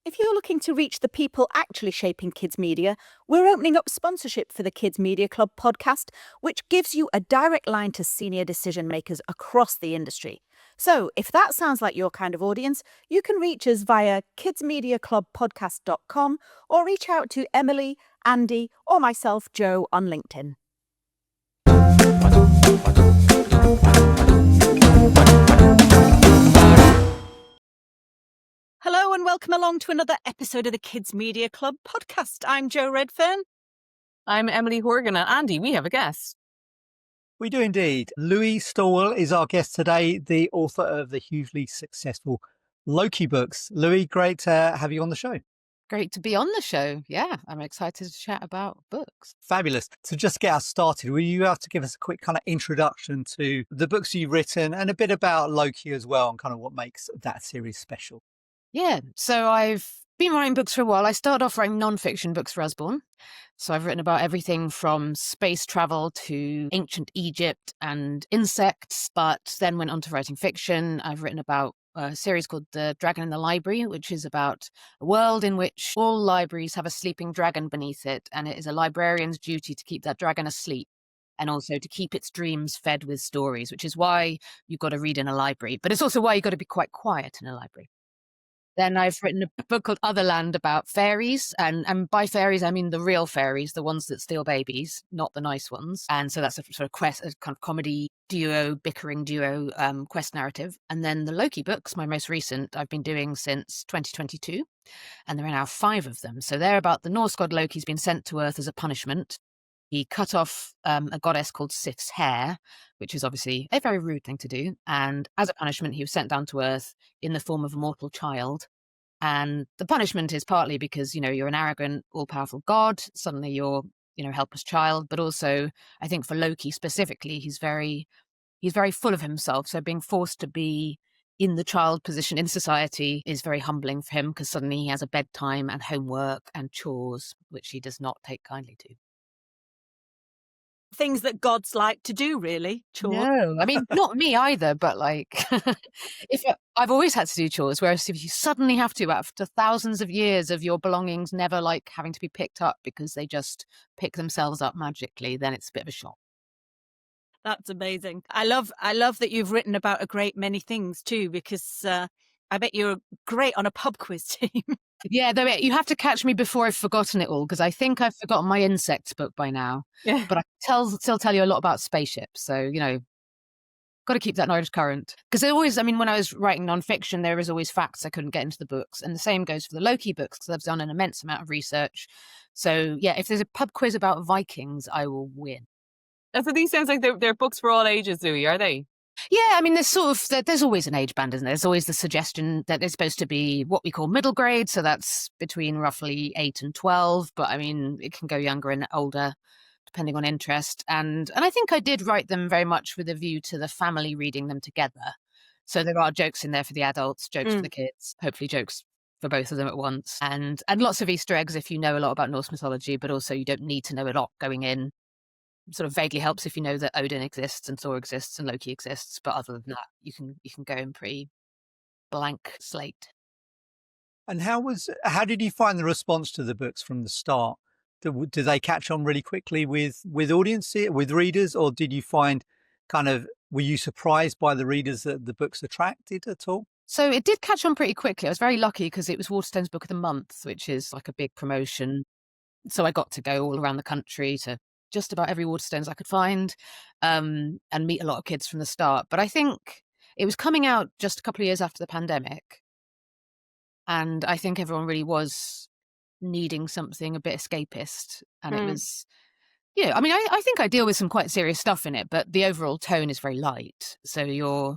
If you're looking to reach the people actually shaping kids' media, we're opening up sponsorship for the Kids Media Club podcast, which gives you a direct line to senior decision makers across the industry. So, if that sounds like your kind of audience, you can reach us via kidsmediaclubpodcast.com or reach out to Emily, Andy, or myself, Joe, on LinkedIn. Hello and welcome along to another episode of the Kids Media Club podcast. I'm Joe Redfern. I'm Emily Horgan, and Andy, we have a guest. We do indeed. Louie Stowell is our guest today, the author of the hugely successful Loki books. Louie, great to have you on the show. Great to be on the show. Yeah, I'm excited to chat about books. Fabulous. So just get us started, will you have to give us a quick kind of introduction to the books you've written and a bit about Loki as well and kind of what makes that series special? Yeah, so I've been writing books for a while. I started off writing non-fiction books for Usborne. So I've written about everything from space travel to ancient Egypt and insects, but then went on to writing fiction. I've written about a series called The Dragon in the Library, which is about a world in which all libraries have a sleeping dragon beneath it, and it is a librarian's duty to keep that dragon asleep and also to keep its dreams fed with stories, which is why you've got to read in a library, but it's also why you've got to be quite quiet in a library. Then I've written a book called Otherland about fairies, and by fairies I mean the real fairies, the ones that steal babies, not the nice ones. And so that's a sort of quest, a kind of comedy duo, bickering duo quest narrative. And then the Loki books, my most recent, I've been doing since 2022, and there are now 5 of them. So they're about the Norse god Loki's been sent to Earth as a punishment. He cut off a goddess called Sif's hair, which is obviously a very rude thing to do. And as a punishment, he was sent down to Earth in the form of a mortal child. And the punishment is partly because, you're an arrogant, all-powerful god. Suddenly you're, a helpless child. But also, I think for Loki specifically, he's very full of himself. So being forced to be in the child position in society is very humbling for him because suddenly he has a bedtime and homework and chores, which he does not take kindly to. Things that gods like to do, really. Chores. No, I mean, not me either, but I've always had to do chores, whereas if you suddenly have to, after thousands of years of your belongings never having to be picked up because they just pick themselves up magically, then it's a bit of a shock. That's amazing. I love that you've written about a great many things too, because I bet you're great on a pub quiz team. Yeah, though you have to catch me before I've forgotten it all, because I think I've forgotten my insects book by now. Yeah. But I can still tell you a lot about spaceships. So, got to keep that knowledge current. Because when I was writing nonfiction, there was always facts I couldn't get into the books. And the same goes for the Loki books, because I've done an immense amount of research. So, yeah, if there's a pub quiz about Vikings, I will win. So these sounds like they're books for all ages, Louie, are they? Yeah, I mean, there's always an age band, isn't there? There's always the suggestion that they're supposed to be what we call middle grade, so that's between roughly 8 and 12, but I mean, it can go younger and older depending on interest. And I think I did write them very much with a view to the family reading them together. So there are jokes in there for the adults, jokes for the kids, hopefully jokes for both of them at once, and lots of Easter eggs if you know a lot about Norse mythology, but also you don't need to know a lot going in. Sort of vaguely helps if you know that Odin exists and Thor exists and Loki exists, but other than that, you can go in pretty blank slate. And how did you find the response to the books from the start? Do they catch on really quickly with with readers, or did you find were you surprised by the readers that the books attracted at all? So it did catch on pretty quickly. I was very lucky because it was Waterstone's Book of the Month, which is like a big promotion. So I got to go all around the country to just about every Waterstones I could find, and meet a lot of kids from the start. But I think it was coming out just a couple of years after the pandemic. And I think everyone really was needing something a bit escapist. And it was, I think I deal with some quite serious stuff in it, but the overall tone is very light. So you're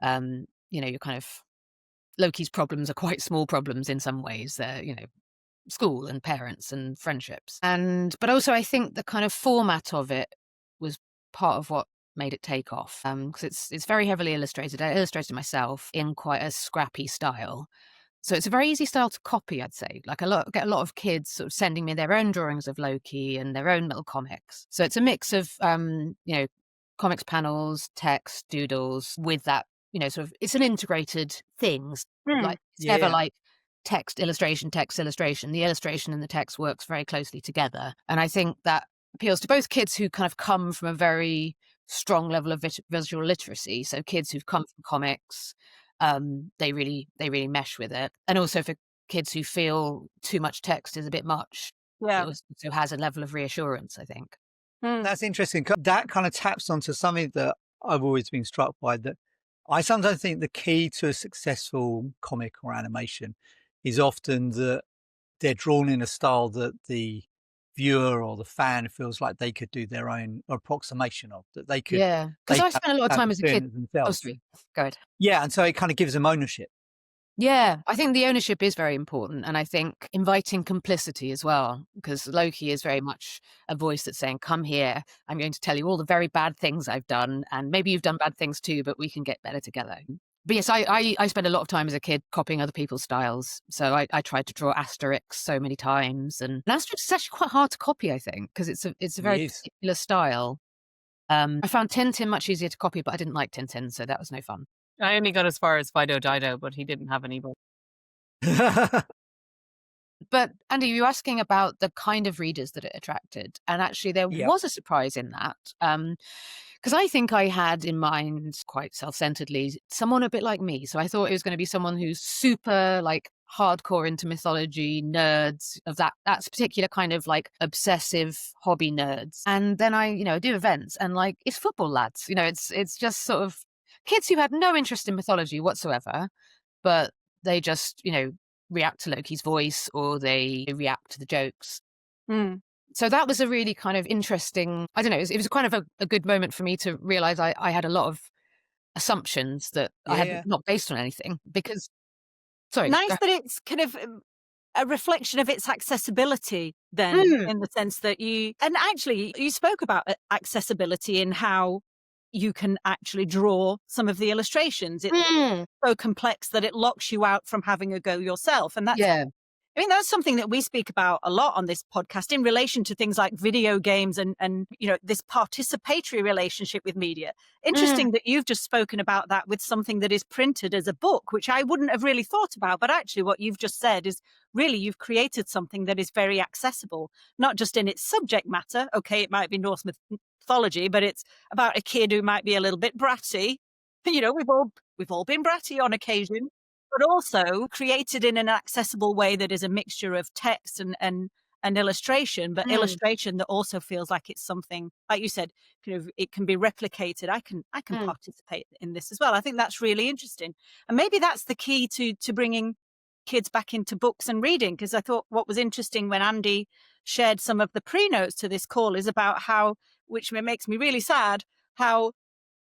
kind of, Loki's problems are quite small problems in some ways. They're, school and parents and friendships. But also I think the kind of format of it was part of what made it take off. Because it's very heavily illustrated. I illustrated myself in quite a scrappy style. So it's a very easy style to copy, I'd say. Like get a lot of kids sort of sending me their own drawings of Loki and their own little comics. So it's a mix of comics panels, text, doodles with that, sort of it's an integrated thing. Like it's never like text, illustration, text, illustration. The illustration and the text works very closely together. And I think that appeals to both kids who kind of come from a very strong level of visual literacy. So kids who've come from comics, they really mesh with it. And also for kids who feel too much text is a bit much. Yeah. It also has a level of reassurance, I think. That's interesting. That kind of taps onto something that I've always been struck by, that I sometimes think the key to a successful comic or animation is often that they're drawn in a style that the viewer or the fan feels like they could do their own approximation of, that they could. Yeah, because I spent a lot of time as a kid. Themselves. Sorry. Go ahead. Yeah, and so it kind of gives them ownership. Yeah, I think the ownership is very important. And I think inviting complicity as well, because Loki is very much a voice that's saying, come here, I'm going to tell you all the very bad things I've done. And maybe you've done bad things too, but we can get better together. But yes, I spent a lot of time as a kid copying other people's styles. So I tried to draw Asterix so many times. And Asterix is actually quite hard to copy, I think, because it's a very particular style. I found Tintin much easier to copy, but I didn't like Tintin, so that was no fun. I only got as far as Fido Dido, but he didn't have any books. But Andy, you were asking about the kind of readers that it attracted. And actually there was a surprise in that. Because I think I had in mind, quite self-centeredly, someone a bit like me. So I thought it was going to be someone who's super like hardcore into mythology, nerds of that's particular kind of like obsessive hobby nerds. And then I do events and like it's football lads. It's just sort of kids who had no interest in mythology whatsoever, but they just, react to Loki's voice or they react to the jokes. So that was a really kind of interesting, I don't know, it was kind of a good moment for me to realize I had a lot of assumptions that I had not based on anything because, sorry. Nice that it's kind of a reflection of its accessibility then, in the sense that and actually you spoke about accessibility in how you can actually draw some of the illustrations. It's so complex that it locks you out from having a go yourself. And that's something that we speak about a lot on this podcast in relation to things like video games and this participatory relationship with media. Interesting that you've just spoken about that with something that is printed as a book, which I wouldn't have really thought about. But actually what you've just said is really you've created something that is very accessible, not just in its subject matter. Okay, it might be Norse mythology, but it's about a kid who might be a little bit bratty. We've all been bratty on occasion, but also created in an accessible way that is a mixture of text and illustration, but illustration that also feels like it's something, like you said, it can be replicated. I can participate in this as well. I think that's really interesting. And maybe that's the key to bringing kids back into books and reading, because I thought what was interesting when Andy shared some of the pre-notes to this call is about how, which makes me really sad, how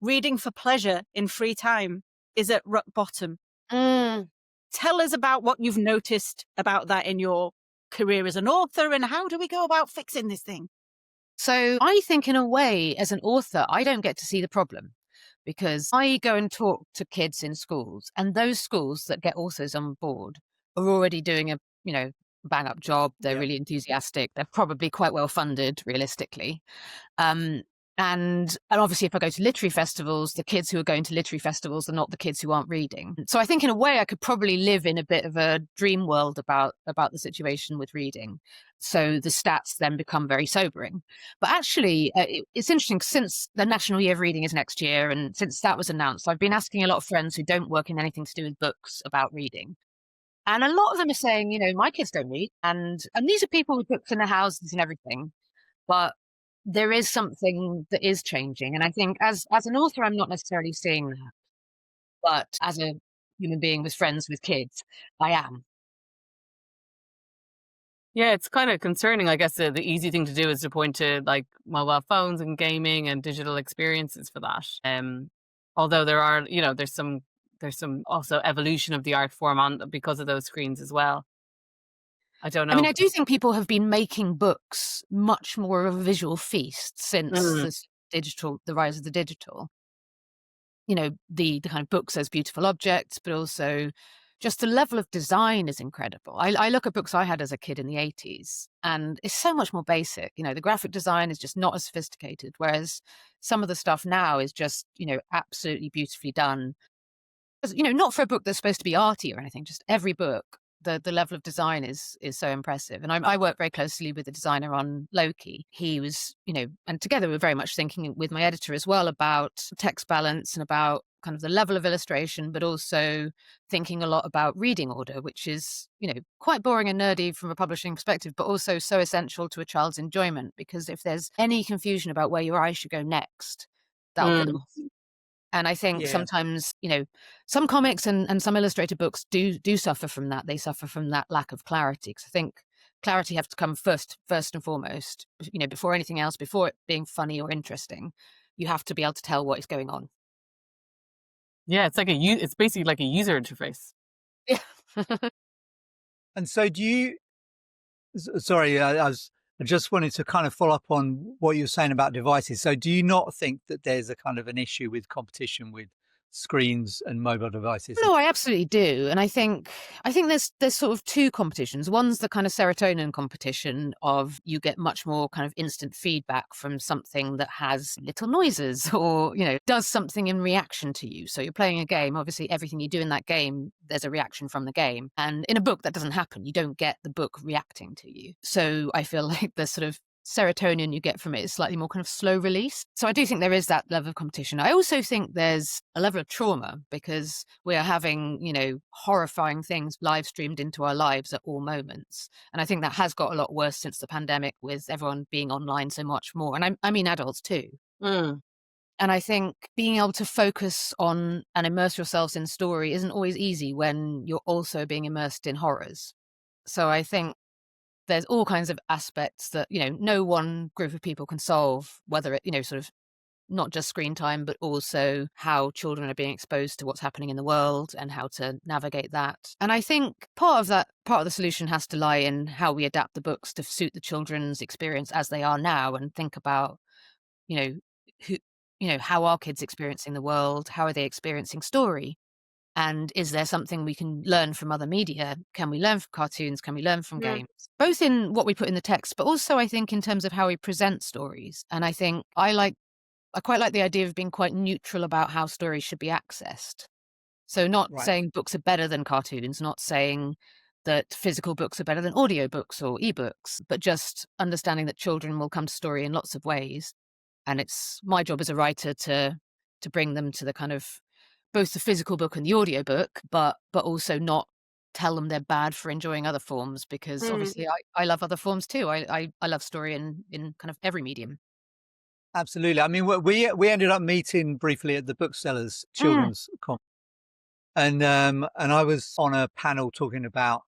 reading for pleasure in free time is at rock bottom. Tell us about what you've noticed about that in your career as an author, and how do we go about fixing this thing? So I think in a way, as an author, I don't get to see the problem because I go and talk to kids in schools, and those schools that get authors on board are already doing a, bang up job. They're really enthusiastic. They're probably quite well funded, realistically. And obviously, if I go to literary festivals, the kids who are going to literary festivals are not the kids who aren't reading. So I think in a way I could probably live in a bit of a dream world about the situation with reading. So the stats then become very sobering. But actually, it's interesting, since the National Year of Reading is next year, and since that was announced, I've been asking a lot of friends who don't work in anything to do with books about reading. And a lot of them are saying, my kids don't read. And these are people with books in their houses and everything. But there is something that is changing. And I think as an author, I'm not necessarily seeing that. But as a human being with friends with kids, I am. Yeah, it's kind of concerning. I guess the easy thing to do is to point to like mobile phones and gaming and digital experiences for that. Although there are, there's some also evolution of the art form because of those screens as well. I don't know. I mean, I do think people have been making books much more of a visual feast since the rise of the digital. The kind of books as beautiful objects, but also just the level of design is incredible. I look at books I had as a kid in the 80s, and it's so much more basic. The graphic design is just not as sophisticated, whereas some of the stuff now is just, absolutely beautifully done. Not for a book that's supposed to be arty or anything, just every book. the level of design is so impressive. And I work very closely with the designer on Loki. He was, and together we're very much thinking with my editor as well about text balance and about kind of the level of illustration, but also thinking a lot about reading order, which is, quite boring and nerdy from a publishing perspective, but also so essential to a child's enjoyment, because if there's any confusion about where your eye should go next, that'll put them Mm. off. And I think Yeah. sometimes, some comics and some illustrated books do suffer from that. They suffer from that lack of clarity, because I think clarity has to come first and foremost, before anything else, before it being funny or interesting. You have to be able to tell what is going on. Yeah, it's basically like a user interface. Yeah. And so sorry, I just wanted to kind of follow up on what you were saying about devices. So do you not think that there's a kind of an issue with competition with screens and mobile devices? No, I absolutely do. And I think there's sort of two competitions. One's the kind of serotonin competition of you get much more kind of instant feedback from something that has little noises or, does something in reaction to you. So you're playing a game, obviously everything you do in that game, there's a reaction from the game. And in a book that doesn't happen. You don't get the book reacting to you. So I feel like the sort of serotonin you get from it is slightly more kind of slow release. So I do think there is that level of competition. I also think there's a level of trauma because we are having, horrifying things live streamed into our lives at all moments. And I think that has got a lot worse since the pandemic, with everyone being online so much more. And I mean adults too. Mm. And I think being able to focus on and immerse yourselves in story isn't always easy when you're also being immersed in horrors. So I think there's all kinds of aspects that, no one group of people can solve, whether it, sort of not just screen time, but also how children are being exposed to what's happening in the world and how to navigate that. And I think part of the solution has to lie in how we adapt the books to suit the children's experience as they are now, and think about, who, how are kids experiencing the world? How are they experiencing story? And is there something we can learn from other media? Can we learn from cartoons? Can we learn from games? Both in what we put in the text, but also I think in terms of how we present stories. And I think I quite like the idea of being quite neutral about how stories should be accessed. So not Right. saying books are better than cartoons, not saying that physical books are better than audiobooks or ebooks, but just understanding that children will come to story in lots of ways. And it's my job as a writer to bring them to the kind of both the physical book and the audiobook, but also not tell them they're bad for enjoying other forms, because obviously I love other forms too. I love story in kind of every medium. Absolutely. I mean, we ended up meeting briefly at the Booksellers Children's Conference, and I was on a panel talking about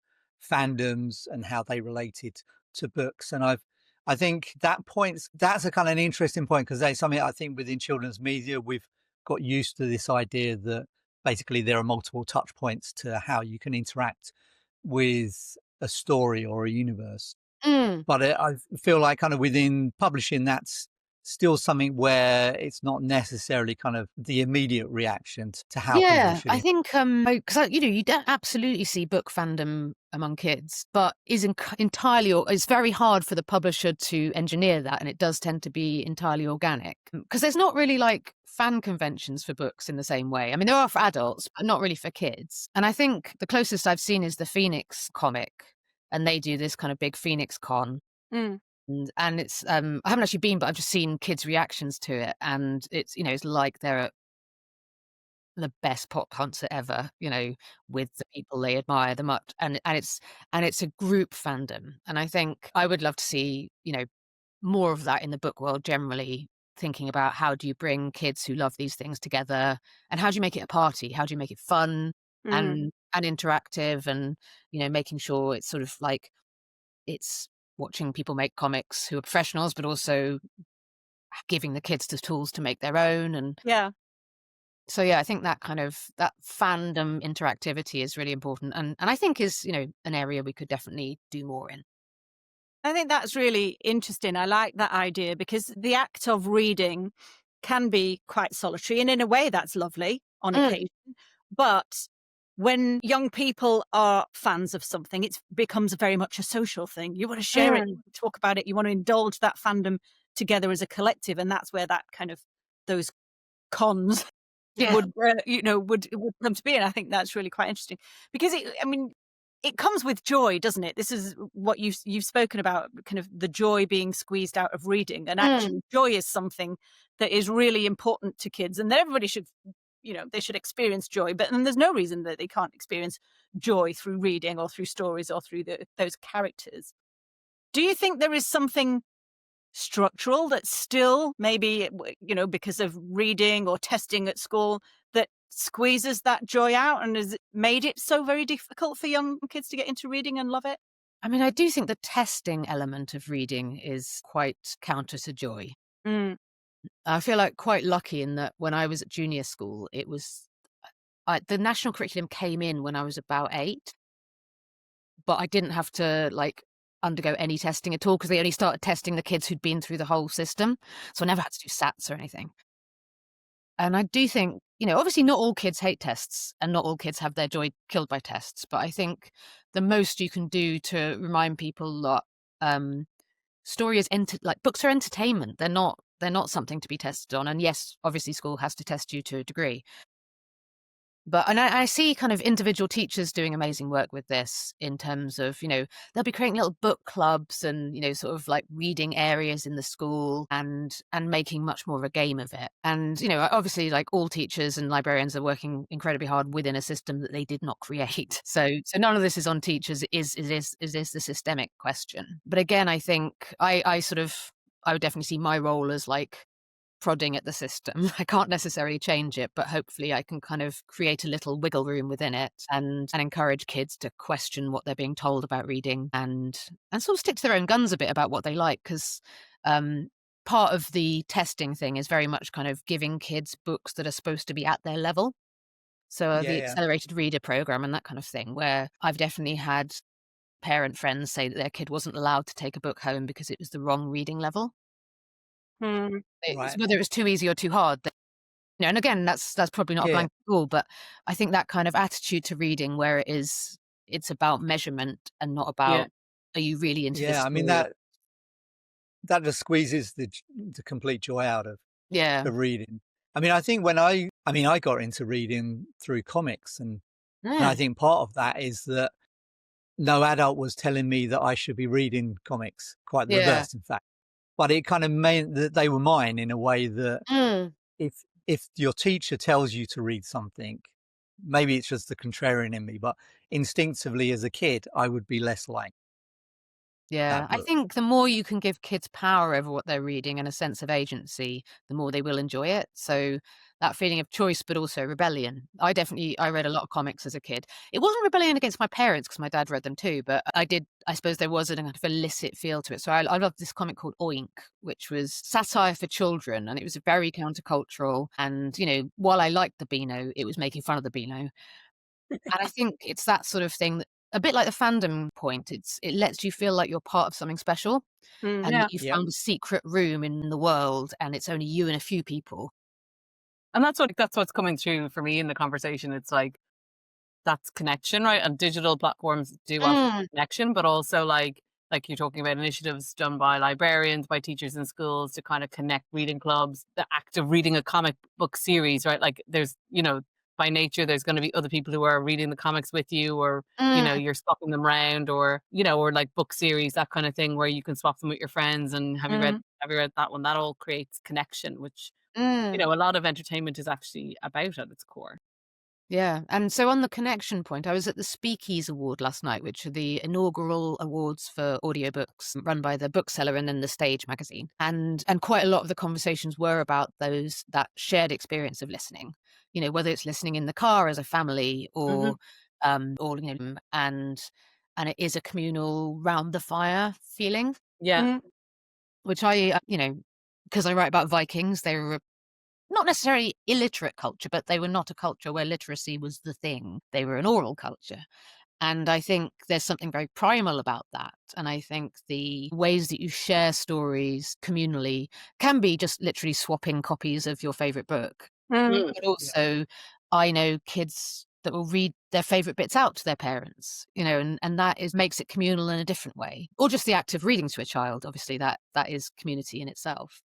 fandoms and how they related to books, and I think that's a kind of an interesting point, because there's something I think within children's media we've got used to, this idea that basically there are multiple touch points to how you can interact with a story or a universe. Mm. But I feel like kind of within publishing, that's still something where it's not necessarily kind of the immediate reaction to how people Yeah, should. I think because you don't absolutely see book fandom among kids, but is entirely, or it's very hard for the publisher to engineer that, and it does tend to be entirely organic, because there's not really like fan conventions for books in the same way. I mean, there are for adults, but not really for kids. And I think the closest I've seen is the Phoenix comic, and they do this kind of big Phoenix Con. And it's I haven't actually been, but I've just seen kids' reactions to it, and it's it's like they're at the best pop concert ever, with the people they admire the much, and it's a group fandom, and I think I would love to see more of that in the book world generally. Thinking about how do you bring kids who love these things together, and how do you make it a party? How do you make it fun and interactive, and making sure it's sort of like it's watching people make comics who are professionals, but also giving the kids the tools to make their own. And Yeah. so, yeah, I think that kind of that fandom interactivity is really important, and I think is an area we could definitely do more in. I think that's really interesting. I like that idea, because the act of reading can be quite solitary, and in a way that's lovely on occasion. But when young people are fans of something, it becomes very much a social thing. You want to share it, you want to talk about it, you want to indulge that fandom together as a collective, and that's where that kind of those cons Yeah. would come to be. And I think that's really quite interesting, because I mean, it comes with joy, doesn't it? This is what you've spoken about, kind of the joy being squeezed out of reading. And actually, joy is something that is really important to kids, and that everybody should, they should experience joy. But then there's no reason that they can't experience joy through reading or through stories or through those characters. Do you think there is something structural that still maybe, because of reading or testing at school, that squeezes that joy out and has made it so very difficult for young kids to get into reading and love it? I mean, I do think the testing element of reading is quite counter to joy. I feel like quite lucky in that when I was at junior school, it was the national curriculum came in when I was about 8, but I didn't have to undergo any testing at all because they only started testing the kids who'd been through the whole system. So I never had to do SATs or anything. And I do think, obviously not all kids hate tests and not all kids have their joy killed by tests. But I think the most you can do to remind people that story is books are entertainment. They're not something to be tested on. And yes, obviously school has to test you to a degree. But I see kind of individual teachers doing amazing work with this in terms of, they'll be creating little book clubs and, sort of like reading areas in the school and making much more of a game of it. And, obviously like all teachers and librarians are working incredibly hard within a system that they did not create. So none of this is on teachers. It is the systemic question. But again, I think I would definitely see my role as like prodding at the system. I can't necessarily change it, but hopefully I can kind of create a little wiggle room within it and encourage kids to question what they're being told about reading and sort of stick to their own guns a bit about what they like. Because part of the testing thing is very much kind of giving kids books that are supposed to be at their level. So the accelerated reader program and that kind of thing, where I've definitely had parent friends say that their kid wasn't allowed to take a book home because it was the wrong reading level. Right. Whether it was too easy or too hard. And again, that's probably not a blanket rule, but I think that kind of attitude to reading where it's about measurement and not about are you really into this I mean story? that just squeezes the complete joy out of Yeah. the reading. I mean, I think I got into reading through comics, and I think part of that is that no adult was telling me that I should be reading comics. Quite the reverse, in fact. But it kind of meant that they were mine in a way that if your teacher tells you to read something, maybe it's just the contrarian in me, but instinctively as a kid, I would be less like Yeah, that I book. think the more you can give kids power over what they're reading and a sense of agency, the more they will enjoy it. So that feeling of choice, but also rebellion. I read a lot of comics as a kid. It wasn't rebellion against my parents because my dad read them too, but I suppose there was a kind of illicit feel to it. So I loved this comic called Oink, which was satire for children, and it was very countercultural. And, while I liked the Beano, it was making fun of the Beano. And I think it's that sort of thing that, a bit like the fandom point, it lets you feel like you're part of something special and that you Yep. found a secret room in the world and it's only you and a few people. And that's what's coming through for me in the conversation. It's like that's connection, right? And digital platforms do offer connection, but also like you're talking about initiatives done by librarians, by teachers in schools to kind of connect reading clubs, the act of reading a comic book series, right? Like there's, by nature, there's going to be other people who are reading the comics with you, or, you're swapping them around, or, or like book series, that kind of thing where you can swap them with your friends. And have you read that one? That all creates connection, which, a lot of entertainment is actually about at its core. Yeah. And so on the connection point, I was at the Speakeasy Award last night, which are the inaugural awards for audiobooks run by the bookseller and then the Stage magazine. And quite a lot of the conversations were about that shared experience of listening, whether it's listening in the car as a family or and it is a communal round the fire feeling. Yeah. Which because I write about Vikings, they were not necessarily illiterate culture, but they were not a culture where literacy was the thing. They were an oral culture. And I think there's something very primal about that. And I think the ways that you share stories communally can be just literally swapping copies of your favorite book. But also, I know kids that will read their favorite bits out to their parents, and that makes it communal in a different way. Or just the act of reading to a child. Obviously, that is community in itself.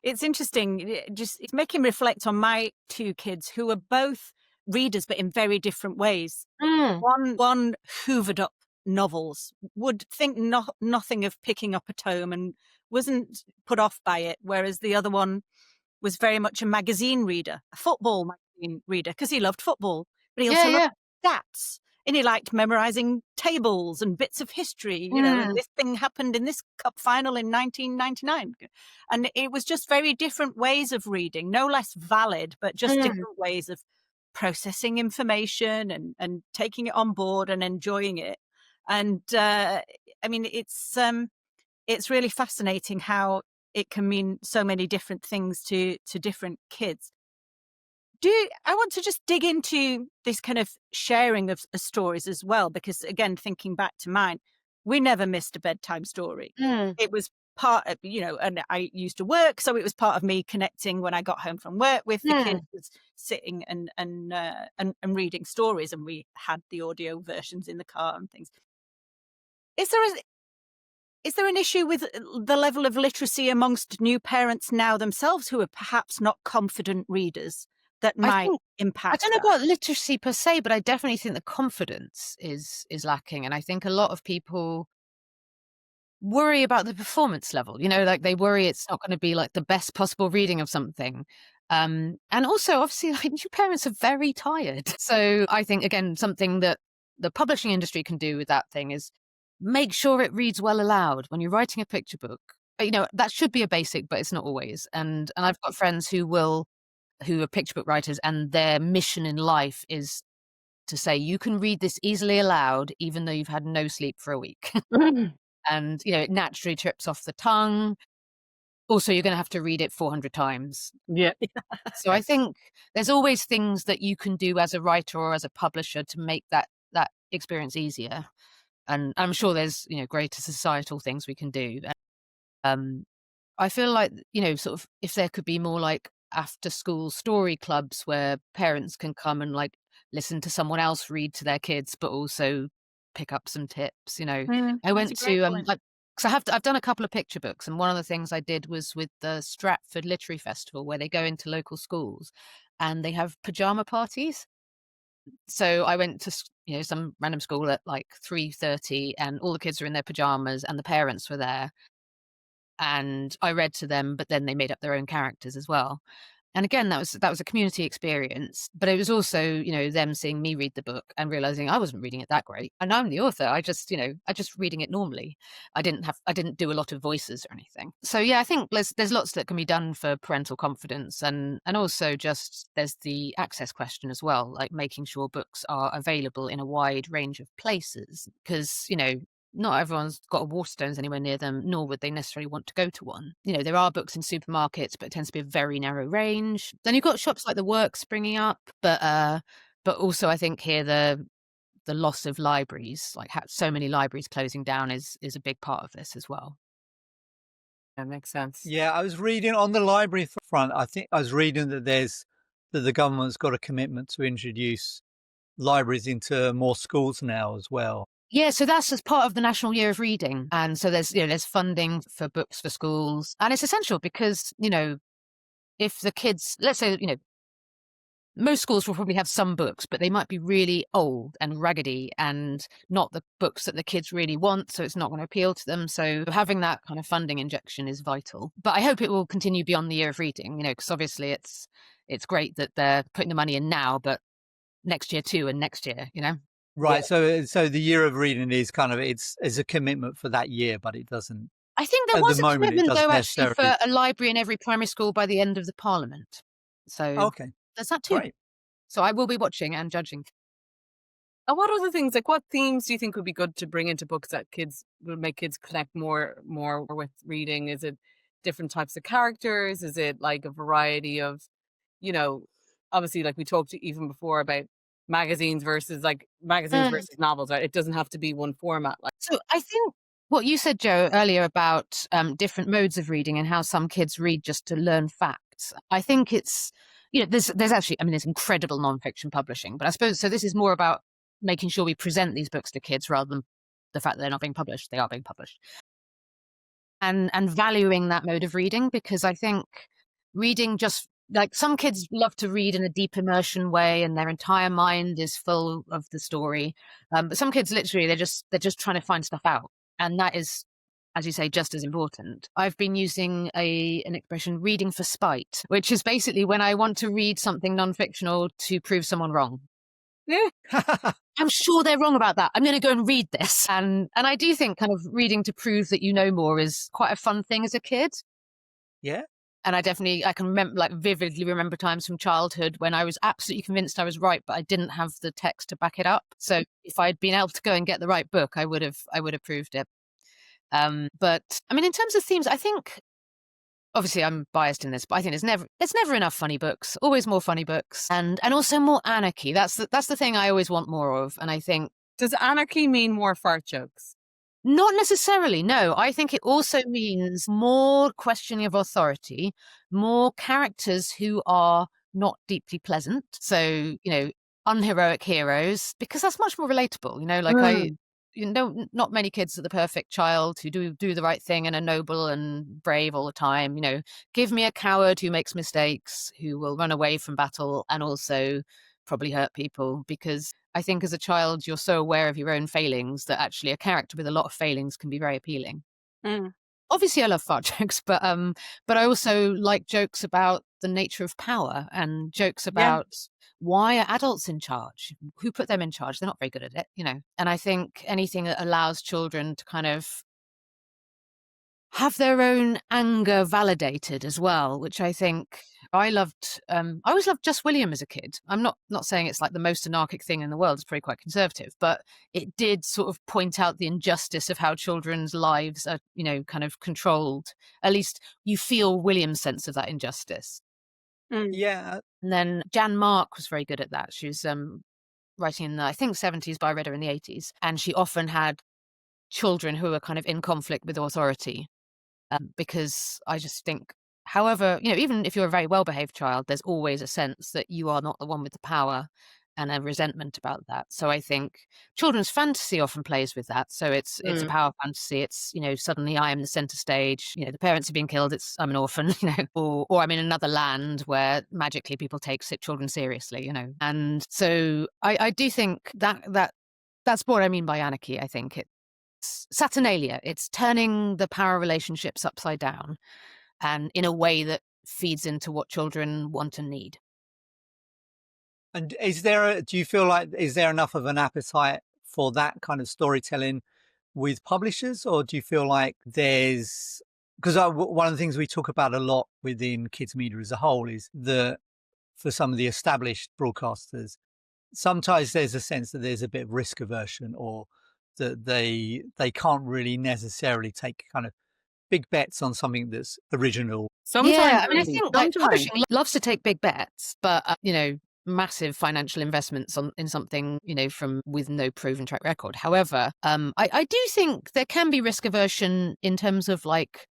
It's interesting. It's making me reflect on my two kids who are both readers, but in very different ways. Mm. One hoovered up novels, would think nothing of picking up a tome and wasn't put off by it, whereas the other one was very much a magazine reader, a football magazine reader, because he loved football, but he also loved stats. And he liked memorizing tables and bits of history, and this thing happened in this cup final in 1999. And it was just very different ways of reading, no less valid, but just different ways of processing information and taking it on board and enjoying it. And I mean, it's really fascinating how it can mean so many different things to different kids. I want to just dig into this kind of sharing of stories as well, because again, thinking back to mine, we never missed a bedtime story. It was part of, and I used to work, so it was part of me connecting when I got home from work with the kids, was sitting and reading stories, and we had the audio versions in the car and things. Is there an issue with the level of literacy amongst new parents now themselves who are perhaps not confident readers that might impact? I don't know about literacy per se, but I definitely think the confidence is lacking. And I think a lot of people worry about the performance level, like they worry it's not going to be like the best possible reading of something. And also, obviously, like new parents are very tired. So I think, again, something that the publishing industry can do with that thing is make sure it reads well aloud when you're writing a picture book. That should be a basic, but it's not always. And I've got friends who are picture book writers, and their mission in life is to say, you can read this easily aloud, even though you've had no sleep for a week. And, it naturally trips off the tongue. Also, you're going to have to read it 400 times. Yeah. So I think there's always things that you can do as a writer or as a publisher to make that experience easier. And I'm sure there's, greater societal things we can do. I feel like, sort of if there could be more like after school story clubs where parents can come and like listen to someone else read to their kids, but also pick up some tips. I went to because I've done a couple of picture books, and one of the things I did was with the Stratford Literary Festival, where they go into local schools and they have pajama parties. So I went to some random school at like 3:30, and all the kids were in their pajamas, and the parents were there. And I read to them, but then they made up their own characters as well. And again, that was a community experience, but it was also, them seeing me read the book and realizing I wasn't reading it that great. And I'm the author. I just reading it normally. I didn't do a lot of voices or anything. So yeah, I think there's lots that can be done for parental confidence, and also just there's the access question as well, like making sure books are available in a wide range of places, because, not everyone's got a Waterstones anywhere near them, nor would they necessarily want to go to one. There are books in supermarkets, but it tends to be a very narrow range. Then you've got shops like The Works springing up, but also I think here the loss of libraries, like so many libraries closing down, is a big part of this as well. That makes sense. Yeah, I was reading on the library front. I think I was reading that the government's got a commitment to introduce libraries into more schools now as well. Yeah, so that's as part of the National Year of Reading. And so there's funding for books for schools. And it's essential because, if the kids, let's say, most schools will probably have some books, but they might be really old and raggedy and not the books that the kids really want. So it's not going to appeal to them. So having that kind of funding injection is vital. But I hope it will continue beyond the Year of Reading, because obviously it's great that they're putting the money in now, but next year too, and next year, Right. Yeah. So the Year of Reading is kind of it's a commitment for that year, but it doesn't. I think there was a commitment though actually for a library in every primary school by the end of the Parliament. So okay, there's that too. Great. So I will be watching and judging. And what other things, like what themes do you think would be good to bring into books that will make kids connect more with reading? Is it different types of characters? Is it like a variety of, obviously like we talked even before about magazines versus novels, right? It doesn't have to be one format. So I think what you said, Joe, earlier about different modes of reading and how some kids read just to learn facts. I think it's, there's actually, there's incredible nonfiction publishing, but I suppose, so this is more about making sure we present these books to kids rather than the fact that they're not being published. They are being published. And valuing that mode of reading, because I think reading just like some kids love to read in a deep immersion way and their entire mind is full of the story. But some kids literally, they're just trying to find stuff out. And that is, as you say, just as important. I've been using an expression, reading for spite, which is basically when I want to read something non-fictional to prove someone wrong. Yeah. I'm sure they're wrong about that. I'm going to go and read this. And I do think kind of reading to prove that you know more is quite a fun thing as a kid. Yeah. And I can remember, like vividly remember times from childhood when I was absolutely convinced I was right, but I didn't have the text to back it up. So if I'd been able to go and get the right book, I would have proved it. But I mean, in terms of themes, I think, obviously I'm biased in this, but I think there's never enough funny books, always more funny books, and also more anarchy. That's the thing I always want more of. And I think, Does anarchy mean more fart jokes? not necessarily, no. I think it also means more questioning of authority, more characters who are not deeply pleasant. So, you know, unheroic heroes, because that's much more relatable. You know, like not many kids are the perfect child who do the right thing and are noble and brave all the time. You know, give me a coward who makes mistakes, who will run away from battle and also probably hurt people, because I think as a child, you're so aware of your own failings that actually a character with a lot of failings can be very appealing. Obviously, I love fart jokes, but I also like jokes about the nature of power and jokes about why are adults in charge? Who put them in charge? They're not very good at it, you know. And I think anything that allows children to kind of have their own anger validated as well, which I think I loved. I always loved Just William as a kid. I'm not saying it's like the most anarchic thing in the world. It's probably quite conservative, but it did sort of point out the injustice of how children's lives are, you know, kind of controlled. At least you feel William's sense of that injustice. Yeah. And then Jan Mark was very good at that. She was writing in the, I think, 70s, but I read her in the 80s. And she often had children who were kind of in conflict with authority. Because I just think, however, you know, even if you're a very well-behaved child, there's always a sense that you are not the one with the power and a resentment about that. So I think children's fantasy often plays with that. So it's a power fantasy. It's, you know, suddenly I am the center stage. You know, the parents have been killed. I'm an orphan, you know, or I'm in another land where magically people take children seriously, you know. And so I do think that's what I mean by anarchy. I think Saturnalia. It's turning the power relationships upside down and in a way that feeds into what children want and need. And do you feel like, is there enough of an appetite for that kind of storytelling with publishers, or do you feel like because one of the things we talk about a lot within kids media as a whole is that for some of the established broadcasters, sometimes there's a sense that there's a bit of risk aversion, or that they can't really necessarily take kind of big bets on something that's original. Sometimes, yeah, I mean, I think like publishing loves to take big bets, but you know, massive financial investments in something, you know, with no proven track record. However, I do think there can be risk aversion in terms of like,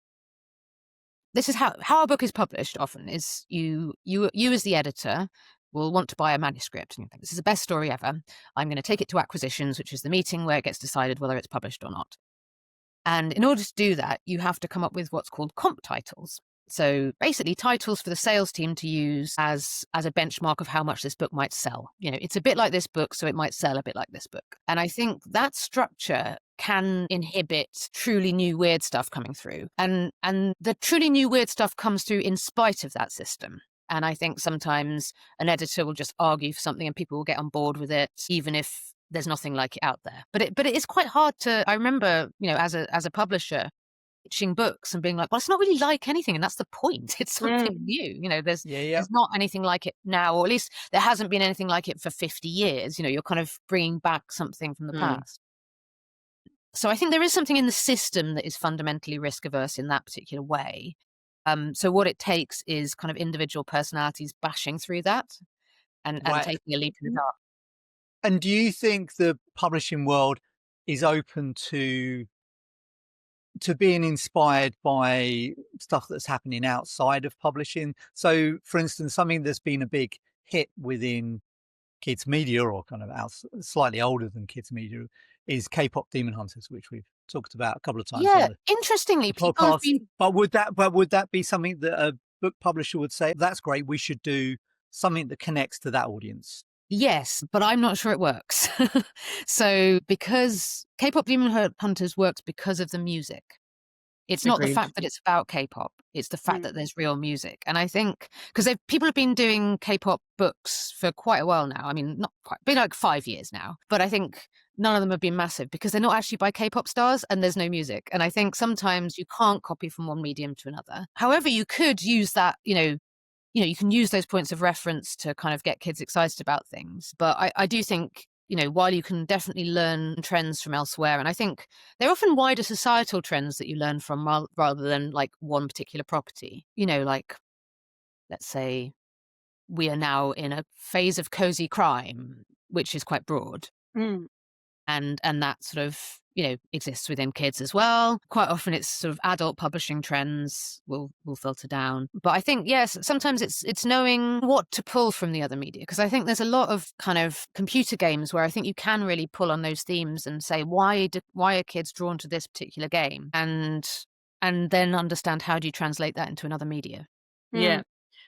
this is how a book is published often is you as the editor will want to buy a manuscript and you think, this is the best story ever. I'm going to take it to acquisitions, which is the meeting where it gets decided whether it's published or not. And in order to do that, you have to come up with what's called comp titles. So basically titles for the sales team to use as a benchmark of how much this book might sell. You know, it's a bit like this book, so it might sell a bit like this book. And I think that structure can inhibit truly new weird stuff coming through. And the truly new weird stuff comes through in spite of that system. And I think sometimes an editor will just argue for something and people will get on board with it, even if there's nothing like it out there. But it is quite hard to, I remember, you know, as a publisher, pitching books and being like, well, it's not really like anything. And that's the point. It's something new. You know, there's not anything like it now, or at least there hasn't been anything like it for 50 years. You know, you're kind of bringing back something from the past. So I think there is something in the system that is fundamentally risk averse in that particular way. So what it takes is kind of individual personalities bashing through that and taking a leap in the dark. And do you think the publishing world is open to being inspired by stuff that's happening outside of publishing? So, for instance, something that's been a big hit within kids media, or kind of slightly older than kids media, is K-pop Demon Hunters, which we've talked about a couple of times. Yeah, interestingly, podcast. But would that be something that book publisher would say, that's great, we should do something that connects to that audience. Yes, but I'm not sure it works. So because K-pop Demon Hunters works because of the music. It's not the Agreed. fact that it's about K-pop. It's the fact that there's real music. And I think because people have been doing K-pop books for quite a while now. I mean, not quite, been like 5 years now. But I think none of them have been massive because they're not actually by K-pop stars and there's no music. And I think sometimes you can't copy from one medium to another. However, you could use that, you can use those points of reference to kind of get kids excited about things. But I do think, while you can definitely learn trends from elsewhere, and I think they're often wider societal trends that you learn from rather than like one particular property. Like, let's say we are now in a phase of cozy crime, which is quite broad. And that sort of exists within kids as well. Quite often it's sort of adult publishing trends will filter down, but I think yes, sometimes it's knowing what to pull from the other media, because I think there's a lot of kind of computer games where I think you can really pull on those themes and say why are kids drawn to this particular game, and then understand how do you translate that into another media. Yeah,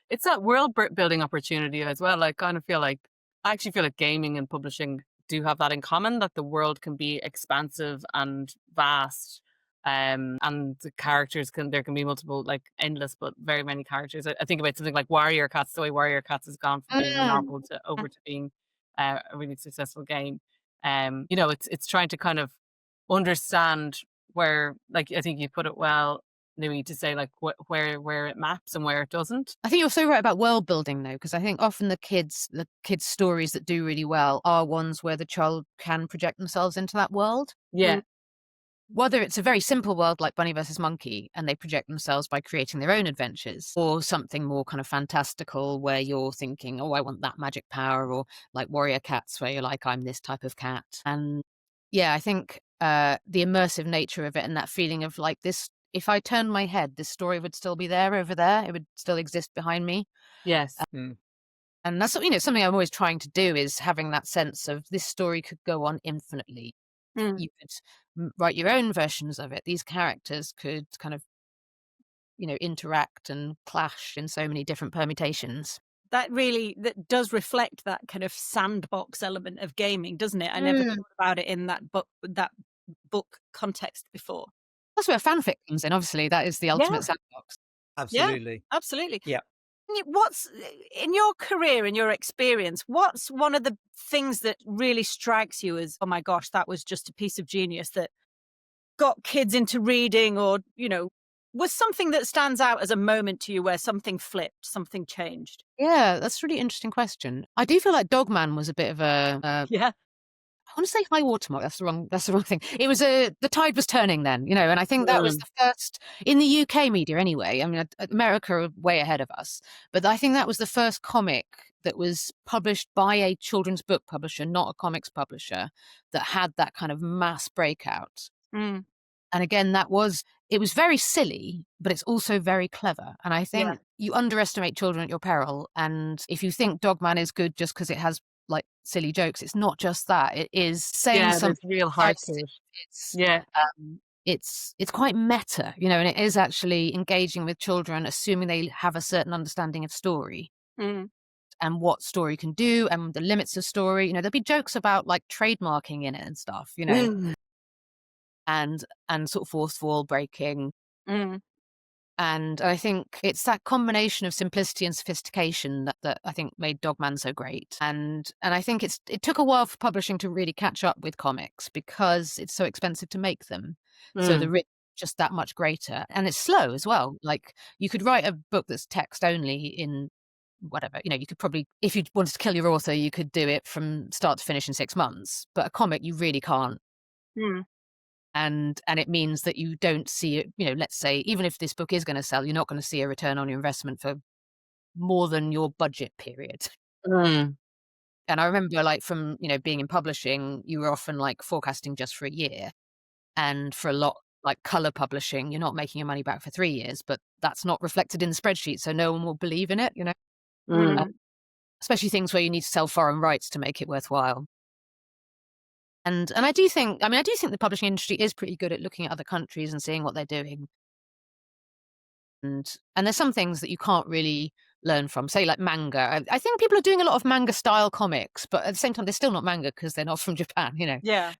it's that world building opportunity as well. I actually feel like gaming and publishing do have that in common, that the world can be expansive and vast, and the characters there can be multiple, like endless, but very many characters. I think about something like Warrior Cats. The way Warrior Cats has gone from being a novel to over to being a really successful game. It's trying to kind of understand where, like, I think you put it well, Louis, to say like where it maps and where it doesn't. I think you're so right about world building though, because I think often the kids' stories that do really well are ones where the child can project themselves into that world. Yeah. Whether it's a very simple world like Bunny versus Monkey and they project themselves by creating their own adventures, or something more kind of fantastical where you're thinking, oh, I want that magic power, or like Warrior Cats where you're like, I'm this type of cat. And yeah, I think the immersive nature of it and that feeling of like this, if I turned my head, this story would still be there over there. It would still exist behind me. Yes. And that's, something I'm always trying to do is having that sense of this story could go on infinitely. You could write your own versions of it. These characters could kind of, interact and clash in so many different permutations. That does reflect that kind of sandbox element of gaming, doesn't it? I never thought about it in that book context before. That's where fanfic comes in. Obviously, that is the ultimate sandbox. Absolutely. Yeah, absolutely. Yeah. What's in your career, in your experience, what's one of the things that really strikes you as, oh my gosh, that was just a piece of genius that got kids into reading, or, was something that stands out as a moment to you where something flipped, something changed? Yeah, that's a really interesting question. I do feel like Dogman was a bit of a Yeah. I want to say high watermark. That's the wrong thing. It was the tide was turning then, and I think that was the first in the UK media anyway. I mean, America are way ahead of us, but I think that was the first comic that was published by a children's book publisher, not a comics publisher, that had that kind of mass breakout. And again, it was very silly, but it's also very clever. And I think you underestimate children at your peril. And if you think Dogman is good just because it has like silly jokes, it's not just that. It is saying something real heart to it. It's quite meta, and it is actually engaging with children, assuming they have a certain understanding of story and what story can do and the limits of story. There'll be jokes about like trademarking in it and stuff, and sort of fourth wall breaking. And I think it's that combination of simplicity and sophistication that I think made Dogman so great. And I think it took a while for publishing to really catch up with comics because it's so expensive to make them. So the risk just that much greater. And it's slow as well. Like you could write a book that's text only in whatever, you could probably, if you wanted to kill your author, you could do it from start to finish in 6 months. But a comic, you really can't. And it means that you don't see it, let's say, even if this book is going to sell, you're not going to see a return on your investment for more than your budget period. And I remember like from, being in publishing, you were often like forecasting just for a year. And for a lot like color publishing, you're not making your money back for 3 years, but that's not reflected in the spreadsheet. So no one will believe in it, especially things where you need to sell foreign rights to make it worthwhile. And I do think the publishing industry is pretty good at looking at other countries and seeing what they're doing. And there's some things that you can't really learn from, say like manga. I think people are doing a lot of manga style comics, but at the same time, they're still not manga because they're not from Japan, Yeah.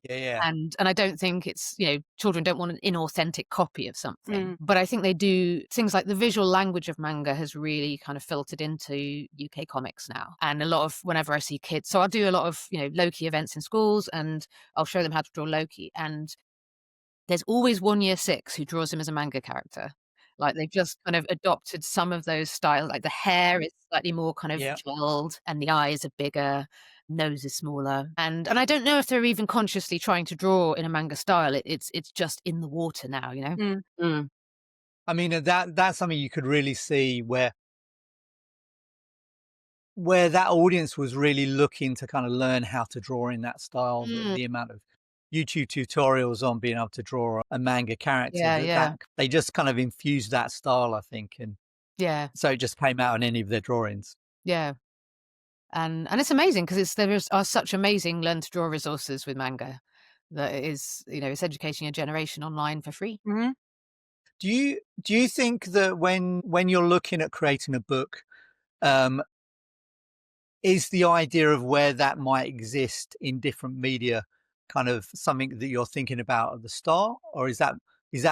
Yeah. And I don't think it's, children don't want an inauthentic copy of something. But I think they do things like the visual language of manga has really kind of filtered into UK comics now. And a lot of whenever I see kids, so I'll do a lot of, Loki events in schools and I'll show them how to draw Loki. And there's always one year six who draws him as a manga character. Like they've just kind of adopted some of those styles. Like the hair is slightly more kind of Yeah. gelled and the eyes are bigger, nose is smaller. And I don't know if they're even consciously trying to draw in a manga style. It's just in the water now, I mean, that's something you could really see where that audience was really looking to kind of learn how to draw in that style. The amount of YouTube tutorials on being able to draw a manga character, Yeah. they just kind of infused that style, I think, and Yeah. so it just came out in any of their drawings. Yeah. And it's amazing because are such amazing learn to draw resources with manga that it is, it's educating a generation online for free. Do you think that when you're looking at creating a book, is the idea of where that might exist in different media kind of something that you're thinking about at the start, or is that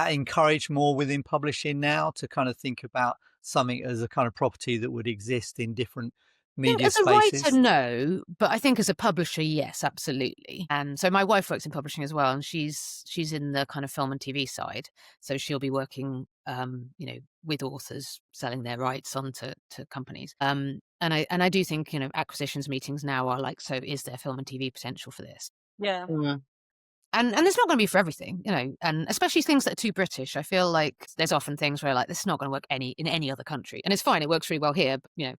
encouraged more within publishing now to kind of think about something as a kind of property that would exist in different I think media as a writer, spaces? no, but I think as a publisher, yes, absolutely. And so my wife works in publishing as well, and she's in the kind of film and TV side. So she'll be working, with authors selling their rights onto companies. And I do think acquisitions meetings now are like, so is there film and TV potential for this? Yeah. And it's not going to be for everything, and especially things that are too British. I feel like there's often things where like this is not going to work in any other country, and it's fine. It works really well here, but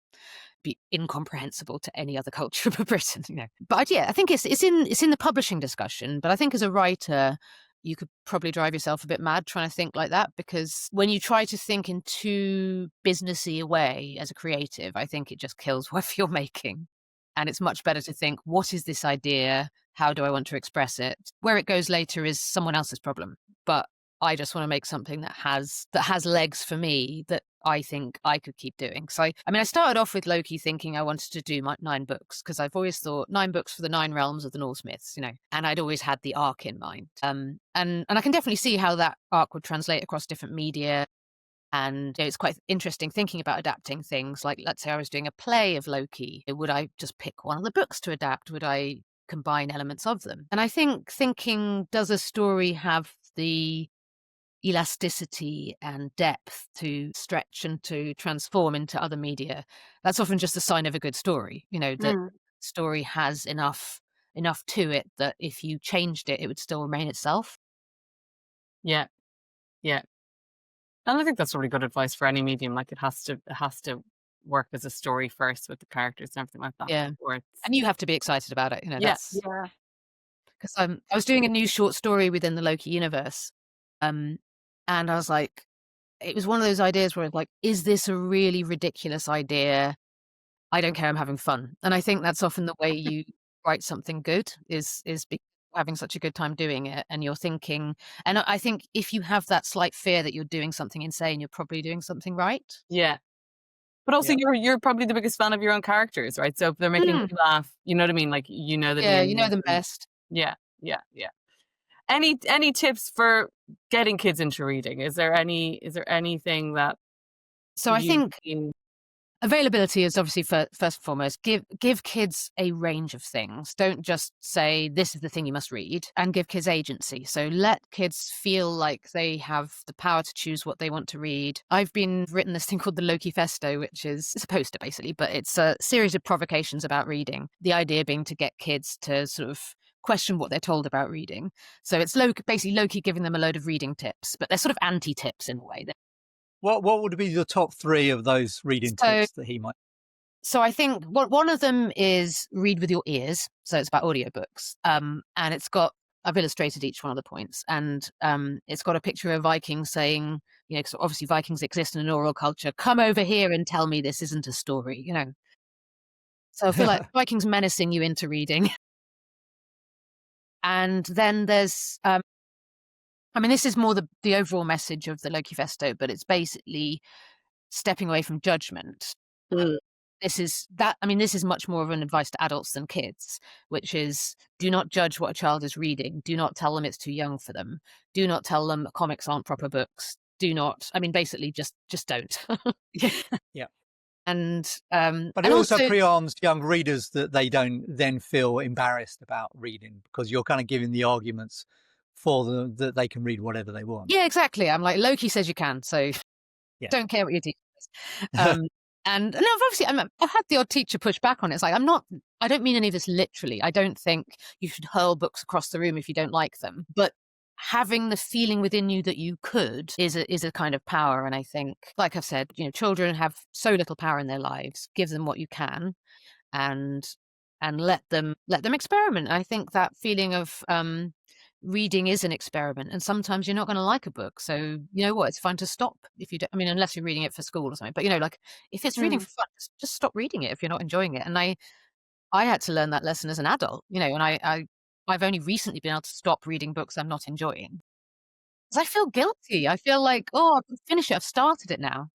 be incomprehensible to any other culture but Britain, But yeah, I think it's in the publishing discussion. But I think as a writer, you could probably drive yourself a bit mad trying to think like that, because when you try to think in too businessy a way as a creative, I think it just kills whatever you're making. And it's much better to think, what is this idea? How do I want to express it? Where it goes later is someone else's problem. But I just want to make something that has legs for me that I think I could keep doing. So I started off with Loki thinking I wanted to do my 9 books because I've always thought 9 books for the 9 realms of the Norse myths, and I'd always had the arc in mind. And I can definitely see how that arc would translate across different media. And it's quite interesting thinking about adapting things. Like, let's say I was doing a play of Loki. Would I just pick one of the books to adapt? Would I combine elements of them? And I think thinking, does a story have the elasticity and depth to stretch and to transform into other media? That's often just a sign of a good story, that story has enough to it that if you changed it, it would still remain itself. Yeah. And I think that's really good advice for any medium. Like it has to work as a story first with the characters and everything like that. Yeah. before it's- And you have to be excited about it, Yeah. that's because I was doing a new short story within the Loki universe. And I was like, it was one of those ideas where like, is this a really ridiculous idea? I don't care, I'm having fun. And I think that's often the way you write something good is having such a good time doing it. And you're thinking, and I think if you have that slight fear that you're doing something insane, you're probably doing something right. Yeah. But also Yeah. you're probably the biggest fan of your own characters, right? So if they're making you laugh, you know what I mean? Like that Yeah, Ian you know them is- best. Yeah. Any tips for getting kids into reading? Is there anything that So I you've think seen- availability is obviously first and foremost. Give kids a range of things. Don't just say this is the thing you must read, and give kids agency. So let kids feel like they have the power to choose what they want to read. I've written this thing called the Loki Festo, which is a poster basically, but it's a series of provocations about reading. The idea being to get kids to sort of question what they're told about reading. So it's basically Loki giving them a load of reading tips, but they're sort of anti-tips in a way. What would be the top 3 of those reading tips that he might? So I think one of them is read with your ears. So it's about audiobooks. And I've illustrated each one of the points. And it's got a picture of Vikings saying, because obviously Vikings exist in an oral culture. Come over here and tell me this isn't a story, So I feel like Vikings menacing you into reading. And then there's I mean, this is more the overall message of the Loki Festo, but it's basically stepping away from judgment. This is much more of an advice to adults than kids, which is do not judge what a child is reading. Do not tell them it's too young for them. Do not tell them comics aren't proper books. Do not, basically just don't. Yeah. And But it also pre-arms young readers that they don't then feel embarrassed about reading, because you're kind of giving the arguments for them that they can read whatever they want. Yeah, exactly. I'm like, Loki says you can, so don't care what your teacher says. And no, obviously, I've had the odd teacher push back on it. It's like, I don't mean any of this literally. I don't think you should hurl books across the room if you don't like them. But having the feeling within you that you could is a kind of power. And I think, like I've said, children have so little power in their lives. Give them what you can, and let them experiment. I think that feeling of reading is an experiment, and sometimes you're not going to like a book, so you know what, it's fine to stop if you don't, unless you're reading it for school or something, but like if it's reading for fun, just stop reading it if you're not enjoying it. And I had to learn that lesson as an adult, and I've only recently been able to stop reading books I'm not enjoying, because I feel guilty. I feel like, oh, I've finished it, I've started it now.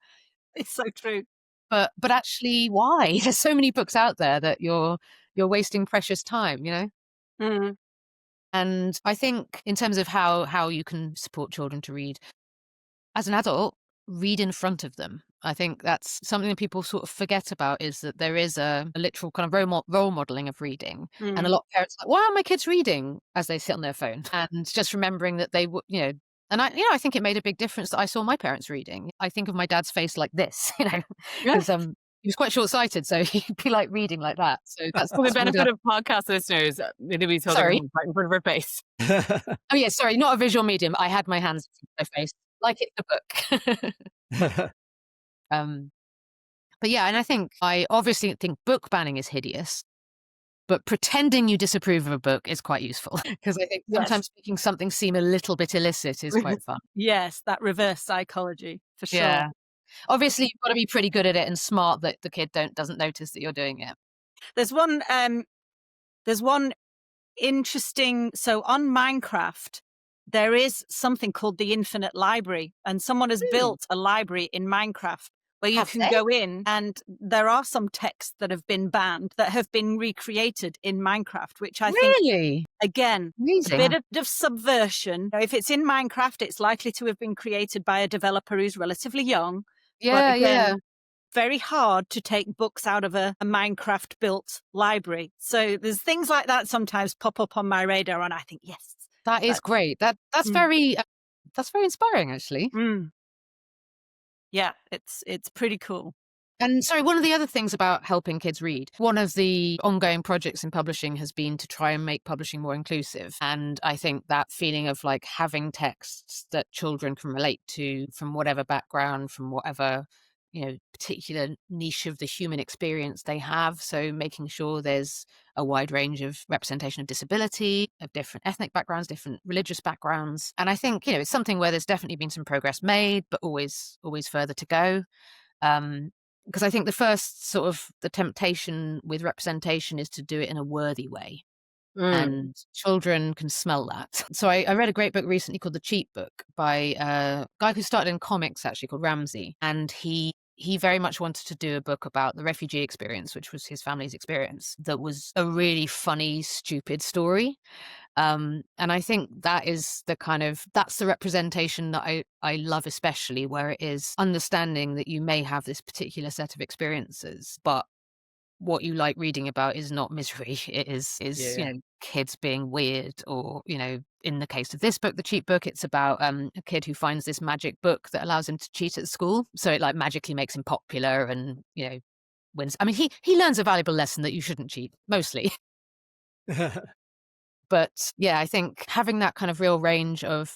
It's so true. But actually, why? There's so many books out there that you're wasting precious time, And I think in terms of how you can support children to read, as an adult, read in front of them. I think that's something that people sort of forget about, is that there is a literal kind of role modeling of reading. And a lot of parents are like, why are my kids reading, as they sit on their phone? And just remembering that they would, and I think it made a big difference that I saw my parents reading. I think of my dad's face like this, because he was quite short-sighted, so he'd be like reading like that. So that's for the benefit of podcast listeners. Louise holding her hand right in front of her face. Oh yeah, sorry, not a visual medium. I had my hands in my face, like it's a book. But yeah, and I obviously think book banning is hideous, but pretending you disapprove of a book is quite useful, because I think sometimes making something seem a little bit illicit is quite fun. Yes, that reverse psychology, for sure. Yeah. Obviously, you've got to be pretty good at it and smart that the kid doesn't notice that you're doing it. There's one interesting. So on Minecraft, there is something called the Infinite Library, and someone has built a library in Minecraft where you can go in, and there are some texts that have been banned that have been recreated in Minecraft, which I think, again, amazing. A bit of subversion. If it's in Minecraft, it's likely to have been created by a developer who's relatively young. Yeah, yeah. Very hard to take books out of a Minecraft built library. So there's things like that sometimes pop up on my radar, and I think, yes, that is great. That's very inspiring, actually. Yeah, it's pretty cool. And sorry, one of the other things about helping kids read, one of the ongoing projects in publishing has been to try and make publishing more inclusive. And I think that feeling of like having texts that children can relate to from whatever background, from whatever, particular niche of the human experience they have. So making sure there's a wide range of representation of disability, of different ethnic backgrounds, different religious backgrounds. And I think, it's something where there's definitely been some progress made, but always further to go. Because I think the first sort of the temptation with representation is to do it in a worthy way. And children can smell that. So I read a great book recently called The Cheap Book by a guy who started in comics, actually, called Ramsey. And he very much wanted to do a book about the refugee experience, which was his family's experience, that was a really funny, stupid story. And I think that is that's the representation that I love, especially, where it is understanding that you may have this particular set of experiences, but what you like reading about is not misery. It is kids being weird, or, in the case of this book, The Cheap Book, it's about a kid who finds this magic book that allows him to cheat at school. So it like magically makes him popular and, wins. He learns a valuable lesson that you shouldn't cheat, mostly. But yeah, I think having that kind of real range of,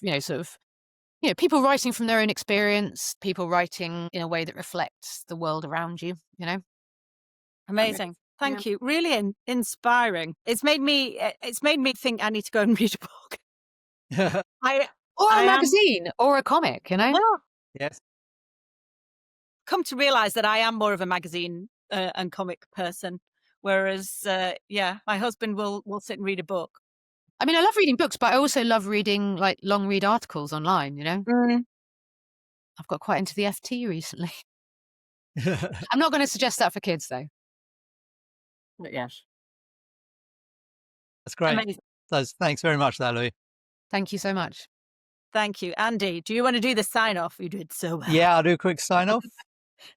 people writing from their own experience, people writing in a way that reflects the world around you, Amazing. Thank you. Really inspiring. It's made me think I need to go and read a book. Or a magazine or a comic, Well, yes. Come to realize that I am more of a magazine and comic person, whereas my husband will sit and read a book. I mean, I love reading books, but I also love reading like long read articles online, you know? I've got quite into the FT recently. I'm not going to suggest that for kids, though. Not yet. That's great. Amazing. Thanks very much for that, Louie. Thank you so much. Thank you. Andy, do you want to do the sign off? You did so well. Yeah, I'll do a quick sign off.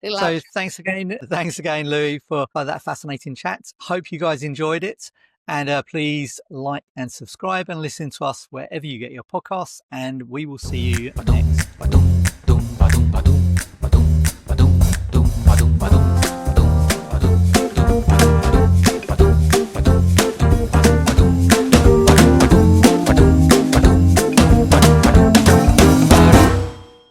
Little So out. thanks again, Louie, for that fascinating chat. Hope you guys enjoyed it. And please like and subscribe and listen to us wherever you get your podcasts. And we will see you next time.